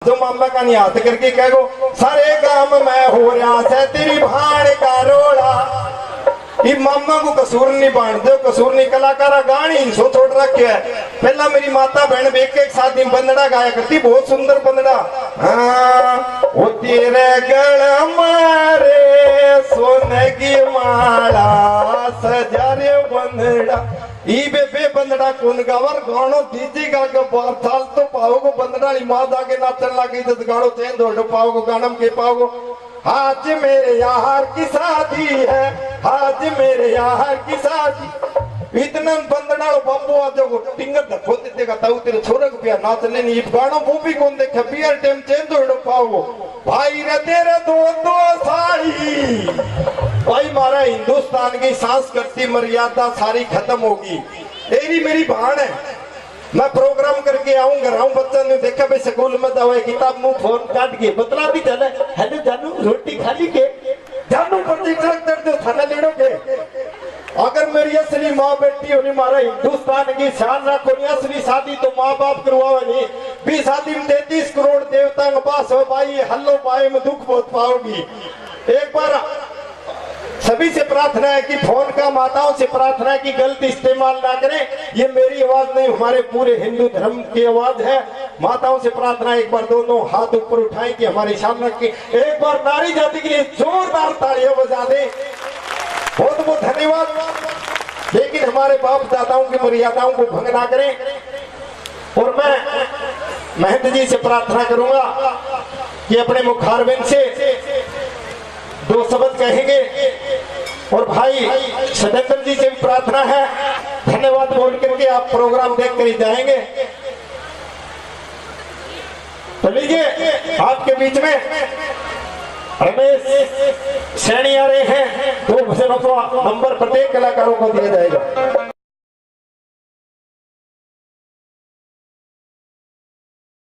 जो मामा का नहीं हाथ करके कह गो सारे गांव में हो रहा है तेरी भाण का रोड़ा। ये मामा को कसूर नहीं बांध दो, कसूर नहीं कलाकारा गानी सो छोड़ रखे है। पहला मेरी माता बहन बेक के साथ दिन बंदड़ा गाया करती, बहुत सुंदर बंदड़ा। हाँ वो तेरे गल मारे सोने की माला सजा रे बंदड़ा। ई बे बंदड़ा कौन गावर गानो दीजी गा के बार साल तो पाओगो बंदड़ा ली मां दागे नाचन लागी तो गानो चेन दो पाओगो गानम के पाओगो। आज मेरे यार की शादी है, आज मेरे यार की शादी। इतना बंदड़ा बम्बो आ जाओ टिंगर धक्को देगा ताऊ तेरे छोरे को पिया नाच लेनी। ये गानो वो भी कौन देखे पियर टाइम चेन दो पाओगो। भाई रे तेरे दो साड़ी भाई मारा हिंदुस्तान की सांस्कृतिक मर्यादा सारी खत्म होगी। तेरी मेरी भाण है, मैं प्रोग्राम करके आऊंगा राहू बच्चा ने देखा भाई स्कूल में दवाई किताब मुंह फोन काट के बतला भी चले हेलो जानू रोटी खा ली के जानू पति दर्द थाना लेड़ो के। अगर मेरी असली माँ बेटी होनी मारा हिंदुस्तान की शान रखो असली शादी तो माँ बाप करवावे नहीं। 20 शादी में 33 करोड़ देवता के पास हो भाई हल्लो पाए में दुख बहुत पाओगी। एक बार सभी से प्रार्थना है कि फोन का माताओं से प्रार्थना है कि गलत इस्तेमाल ना करें। ये मेरी आवाज नहीं हमारे पूरे हिंदू धर्म की आवाज है। माताओं से प्रार्थना एक बार दोनों हाथ ऊपर उठाएं कि हमारी शान रख के एक बार नारी जाति के लिए जोरदार तालियां बजा दें। बहुत बहुत धन्यवाद। लेकिन हमारे बाप दादाओं की मर्यादाओं को भंग ना करें। और मैं महंत जी से प्रार्थना करूंगा कि अपने मुखारबिंद से 2 शब्द कहेंगे। और भाई सतेंद्र जी से भी प्रार्थना है धन्यवाद बोल करके आप प्रोग्राम देख कर ही जाएंगे। तो लीजिए आपके बीच में रमेश सैनी आ रहे हैं। 2 नंबर प्रत्येक कलाकारों को दिया जाएगा।